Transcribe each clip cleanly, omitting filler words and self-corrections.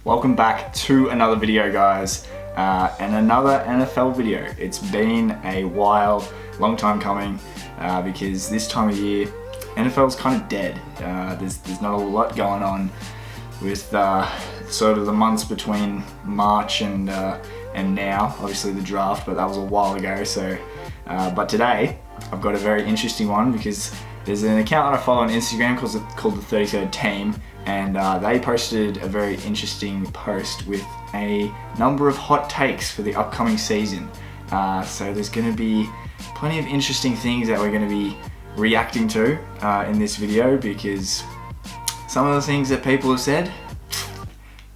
Welcome back to another video, guys, and another NFL video. It's been a while, long time coming, because this time of year, NFL's kind of dead. There's not a lot going on with sort of the months between March and now. Obviously the draft, but that was a while ago. So, but today I've got a very interesting one because there's an account that I follow on Instagram called the 33rd Team, and they posted a very interesting post with a number of hot takes for the upcoming season. So there's going to be plenty of interesting things that we're going to be reacting to in this video, because some of the things that people have said,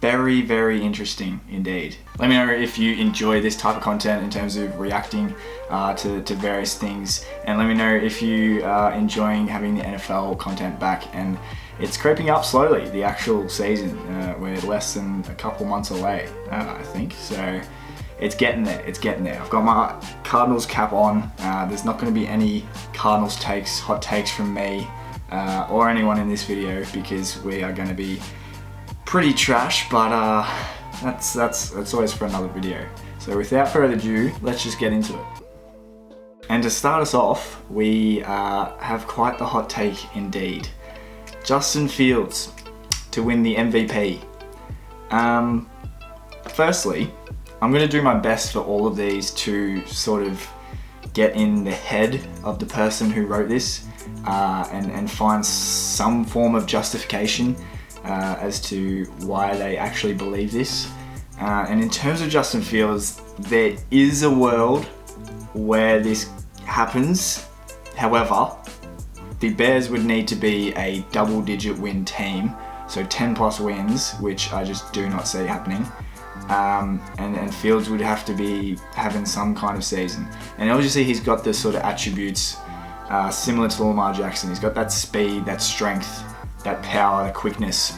very, very interesting indeed. Let me know if you enjoy this type of content in terms of reacting to various things, and let me know if you are enjoying having the NFL content back. And it's creeping up slowly, the actual season. We're less than a couple months away, I think, so it's getting there, it's getting there. I've got my Cardinals cap on. There's not going to be any Cardinals takes, hot takes from me or anyone in this video, because we are going to be pretty trash, but that's always for another video. So without further ado, let's just get into it. And to start us off, we have quite the hot take indeed. Justin Fields to win the MVP. Firstly, I'm going to do my best for all of these to sort of get in the head of the person who wrote this and find some form of justification as to why they actually believe this. And in terms of Justin Fields, there is a world where this happens. However, the Bears would need to be a double-digit win team, so 10 plus wins, which I just do not see happening. And Fields would have to be having some kind of season. And obviously he's got the sort of attributes similar to Lamar Jackson. He's got that speed, that strength, that power, that quickness.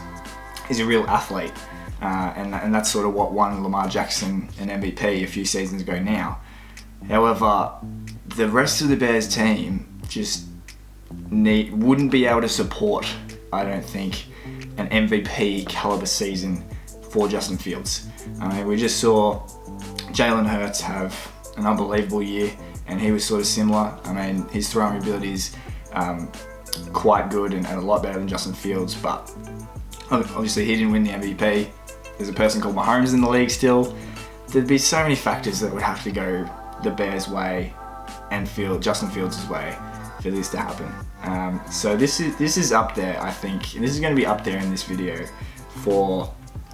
He's a real athlete. And that's sort of what won Lamar Jackson an MVP a few seasons ago now. However, the rest of the Bears team just wouldn't be able to support, I don't think, an MVP caliber season for Justin Fields. I mean, we just saw Jalen Hurts have an unbelievable year, and he was sort of similar. I mean, his throwing ability is quite good and a lot better than Justin Fields, but obviously he didn't win the MVP. There's a person called Mahomes in the league still. There'd be so many factors that would have to go the Bears' way and Justin Fields' way for this to happen. So this is up there, I think, and this is going to be up there in this video for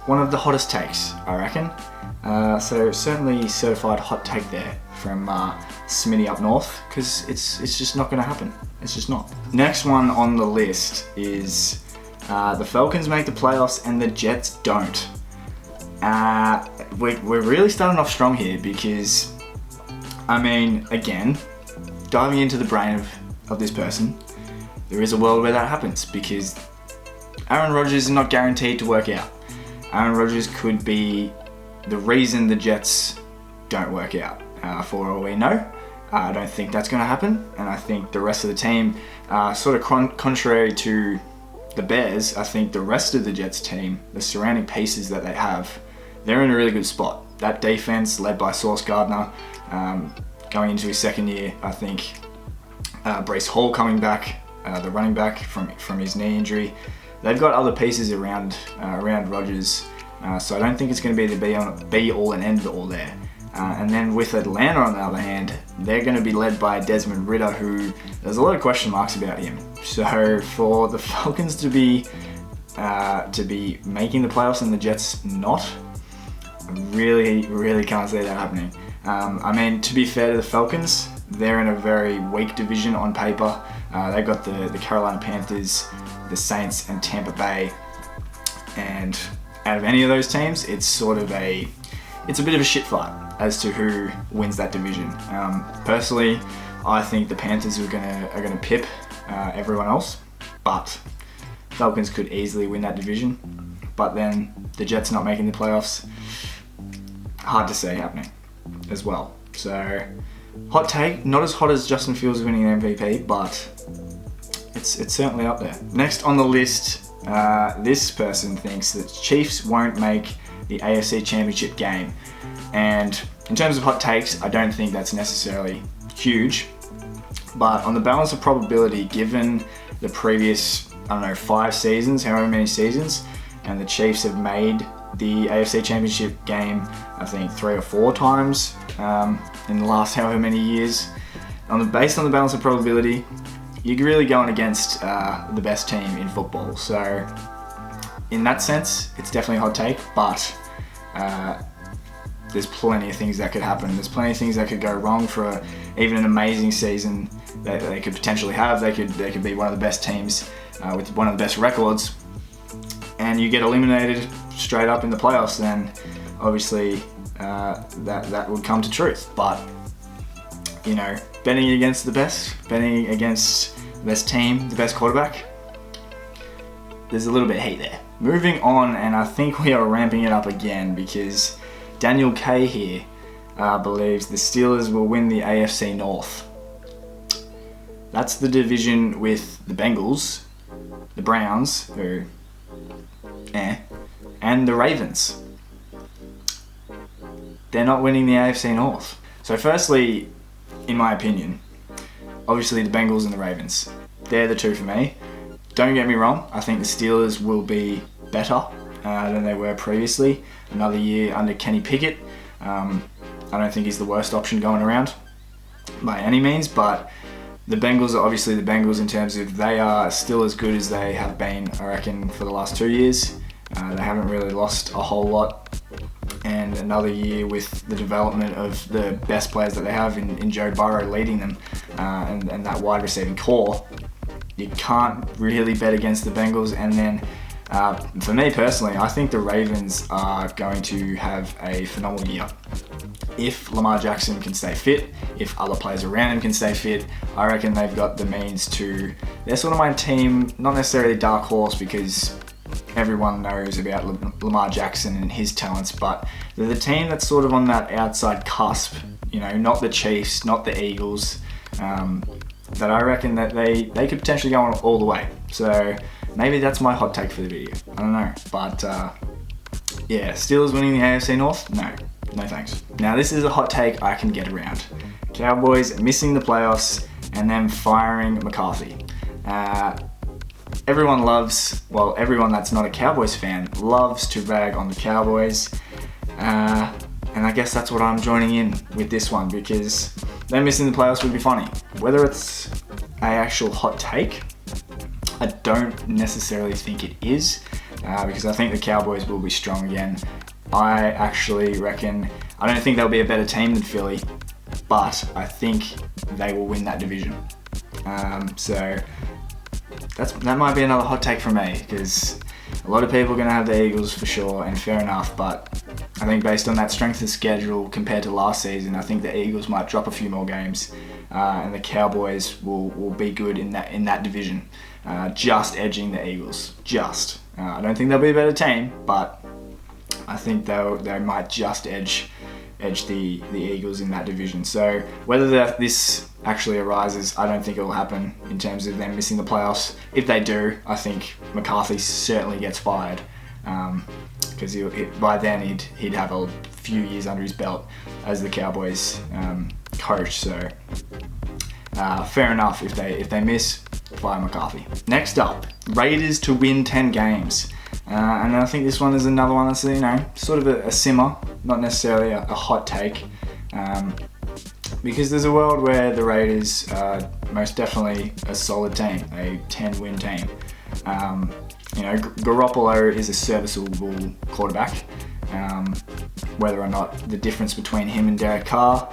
one of the hottest takes, I reckon. So certainly certified hot take there from Smitty up north, because it's just not going to happen. It's just not. Next one on the list is the Falcons make the playoffs and the Jets don't. We're really starting off strong here, because, I mean, again, diving into the brain of this person, there is a world where that happens, because Aaron Rodgers is not guaranteed to work out. Aaron Rodgers could be the reason the Jets don't work out. For all we know, I don't think that's going to happen, and I think the rest of the team, sort of contrary to the Bears, I think the rest of the Jets team, the surrounding pieces that they have, they're in a really good spot. That defense, led by Sauce Gardner, going into his second year, I think Breece Hall coming back, the running back from his knee injury. They've got other pieces around Rodgers, so I don't think it's going to be the be all and end all there. And then with Atlanta, on the other hand, they're going to be led by Desmond Ridder, who there's a lot of question marks about him. So for the Falcons to be making the playoffs and the Jets not, I really can't see that happening. I mean, to be fair to the Falcons, they're in a very weak division on paper. They've got the Carolina Panthers, the Saints, and Tampa Bay. And out of any of those teams, it's a bit of a shit fight as to who wins that division. Personally, I think the Panthers are gonna pip everyone else, but Falcons could easily win that division. But then the Jets not making the playoffs, hard to see happening as well. So hot take, not as hot as Justin Fields winning an MVP, but it's certainly up there. Next on the list This person thinks that Chiefs won't make the AFC Championship game. And in terms of hot takes, I don't think that's necessarily huge. But on the balance of probability, given the previous, 5 seasons, however many seasons, and the Chiefs have made the AFC Championship game, I think 3 or 4 times in the last however many years. Based on the balance of probability, you're really going against the best team in football. So in that sense, it's definitely a hot take, but there's plenty of things that could happen. There's plenty of things that could go wrong for even an amazing season that they could potentially have. They could be one of the best teams with one of the best records, and you get eliminated straight up in the playoffs. Then obviously that would come to truth. But betting against the best, betting against the best team, the best quarterback, there's a little bit of heat there. Moving on, and I think we are ramping it up again because Daniel K here believes the Steelers will win the AFC North. That's the division with the Bengals, the Browns, and the Ravens. They're not winning the AFC North. So firstly, in my opinion, obviously the Bengals and the Ravens, they're the two for me. Don't get me wrong, I think the Steelers will be better than they were previously. Another year under Kenny Pickett. I don't think he's the worst option going around by any means, but the Bengals are obviously the Bengals in terms of they are still as good as they have been, I reckon, for the last 2 years. They haven't really lost a whole lot. And another year with the development of the best players that they have in Joe Burrow leading them and that wide receiving core. You can't really bet against the Bengals. And then for me personally, I think the Ravens are going to have a phenomenal year. If Lamar Jackson can stay fit, if other players around him can stay fit, I reckon they've got the means to... They're sort of my team, not necessarily dark horse because everyone knows about Lamar Jackson and his talents, but they're the team that's sort of on that outside cusp, not the Chiefs, not the Eagles, that I reckon that they could potentially go on all the way. So maybe that's my hot take for the video. I don't know. But Steelers winning the AFC North? No thanks. Now this is a hot take I can get around. Cowboys missing the playoffs and then firing McCarthy. Everyone that's not a Cowboys fan loves to rag on the Cowboys. And I guess that's what I'm joining in with this one because them missing the playoffs would be funny. Whether it's an actual hot take, I don't necessarily think it is because I think the Cowboys will be strong again. I actually reckon, I don't think they'll be a better team than Philly, but I think they will win that division. So that might be another hot take from me because a lot of people are going to have the Eagles for sure, and fair enough, but I think based on that strength of schedule compared to last season, I think the Eagles might drop a few more games and the Cowboys will be good in that division, just edging the Eagles. I don't think they'll be a better team, but I think they might just edge the Eagles in that division. So whether this actually arises, I don't think it will happen in terms of them missing the playoffs. If they do, I think McCarthy certainly gets fired because by then he'd have a few years under his belt as the Cowboys coach. So fair enough if they miss, fire McCarthy. Next up, Raiders to win 10 games. And I think this one is another one that's sort of a simmer, not necessarily a hot take, because there's a world where the Raiders are most definitely a solid team, a 10-win team. Garoppolo is a serviceable quarterback. Whether or not the difference between him and Derek Carr,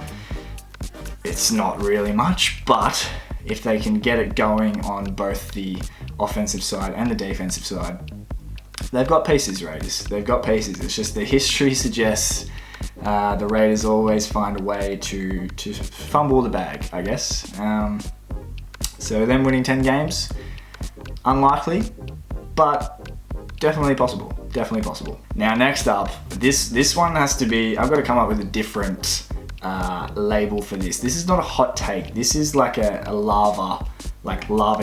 it's not really much, but if they can get it going on both the offensive side and the defensive side, they've got pieces, Raiders. They've got pieces. It's just the history suggests the Raiders always find a way to fumble the bag, I guess. So them winning 10 games, unlikely, but definitely possible. Definitely possible. Now next up, this one has to be, I've got to come up with a different label for this. This is not a hot take. This is like a lava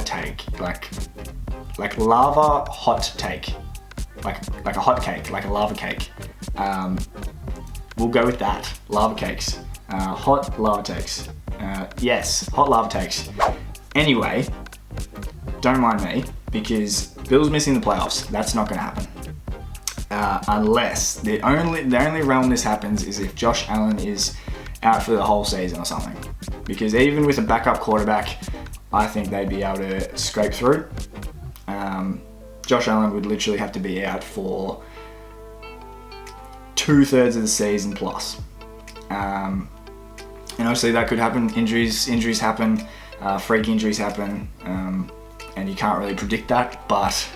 take. Like like lava hot take, like a hot cake, like a lava cake. We'll go with that. Lava cakes, hot lava takes. Yes, hot lava takes. Anyway, don't mind me, because Bills missing the playoffs. That's not going to happen. Unless the only realm this happens is if Josh Allen is out for the whole season or something. Because even with a backup quarterback, I think they'd be able to scrape through. Josh Allen would literally have to be out for 2/3 of the season plus. And obviously that could happen. Injuries happen, freak injuries happen, and you can't really predict that. But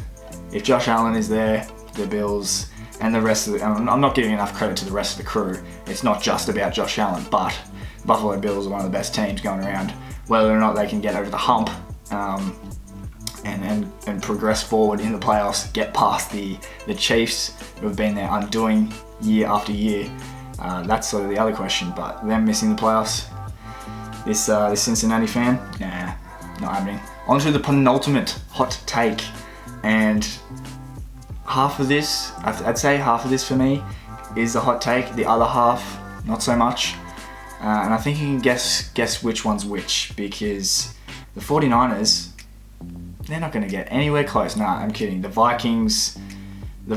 if Josh Allen is there, the Bills and the rest of the, I'm not giving enough credit to the rest of the crew. It's not just about Josh Allen, but Buffalo Bills are one of the best teams going around. Whether or not they can get over the hump and progress forward in the playoffs, get past the Chiefs who have been there undoing year after year, that's sort of the other question. But them missing the playoffs, this Cincinnati fan, nah, not happening. On to the penultimate hot take, and half of this, I'd say half of this for me is a hot take. The other half, not so much. And I think you can guess which one's which, because the 49ers, they're not going to get anywhere close. Nah, I'm kidding. The Vikings they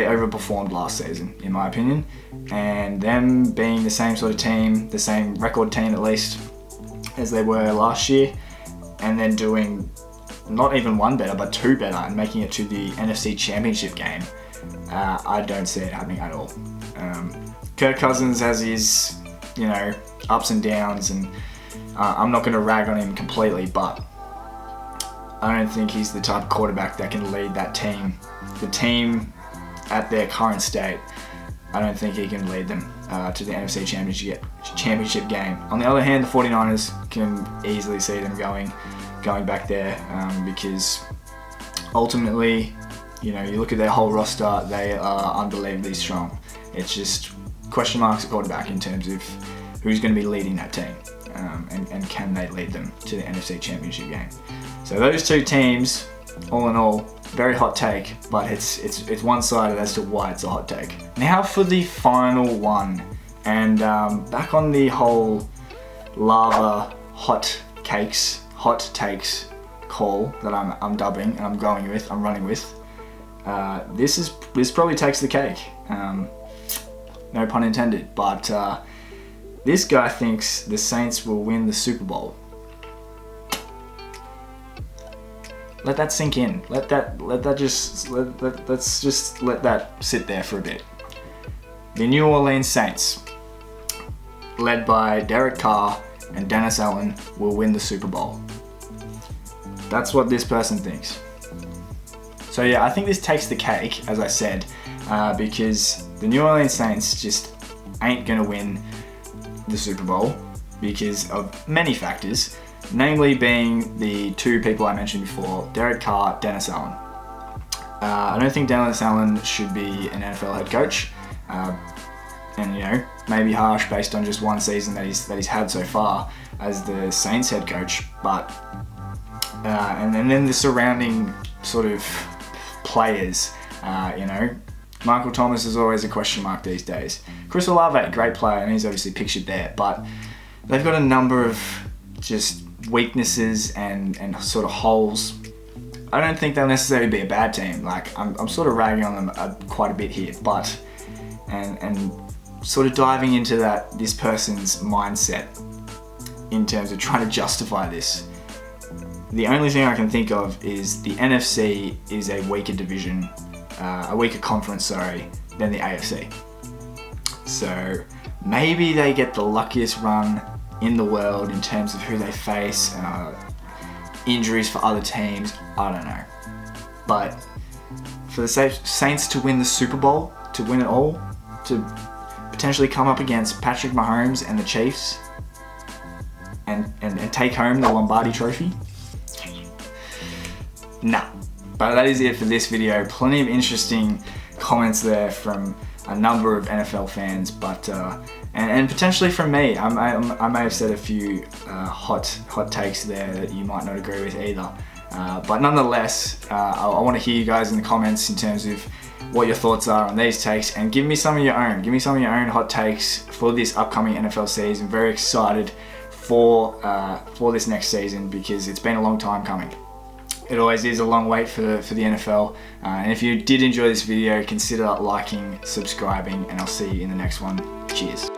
overperformed last season, in my opinion. And them being the same sort of team, the same record team at least, as they were last year, and then doing not even one better, but two better, and making it to the NFC Championship game, I don't see it happening at all. Kirk Cousins has his, ups and downs, and I'm not going to rag on him completely, but I don't think he's the type of quarterback that can lead that team. The team at their current state, I don't think he can lead them to the NFC Championship game. On the other hand, the 49ers can easily see them going back there, because ultimately, you look at their whole roster, they are unbelievably strong. It's just question marks at quarterback in terms of who's going to be leading that team, and can they lead them to the NFC Championship game. So those two teams, all in all, very hot take, but it's one-sided as to why it's a hot take. Now for the final one, and back on the whole lava hot takes call that I'm dubbing and I'm running with. This probably takes the cake. No pun intended, but this guy thinks the Saints will win the Super Bowl. Let that sink in. Let's just let that sit there for a bit. The New Orleans Saints, led by Derek Carr and Dennis Allen, will win the Super Bowl. That's what this person thinks. So yeah, I think this takes the cake, as I said, because the New Orleans Saints just ain't gonna win the Super Bowl because of many factors, namely being the two people I mentioned before, Derek Carr, Dennis Allen. I don't think Dennis Allen should be an NFL head coach, and maybe harsh based on just one season that he's had so far as the Saints head coach, but and then the surrounding sort of players, Michael Thomas is always a question mark these days. Chris Olave, great player, and he's obviously pictured there, but they've got a number of just weaknesses and sort of holes. I don't think they'll necessarily be a bad team. Like I'm sort of ragging on them quite a bit here, but and sort of diving into this person's mindset in terms of trying to justify this. The only thing I can think of is the NFC is a weaker division, a weaker conference, than the AFC. So maybe they get the luckiest run in the world in terms of who they face, injuries for other teams, I don't know. But for the Saints to win the Super Bowl, to win it all, to potentially come up against Patrick Mahomes and the Chiefs and take home the Lombardi Trophy, nah. But that is it for this video. Plenty of interesting comments there from a number of NFL fans, but and potentially from me. I may have said a few hot takes there that you might not agree with either. But nonetheless, I want to hear you guys in the comments in terms of what your thoughts are on these takes, and give me some of your own. Give me some of your own hot takes for this upcoming NFL season. Very excited for this next season because it's been a long time coming. It always is a long wait for the NFL. And if you did enjoy this video, consider liking, subscribing, and I'll see you in the next one. Cheers.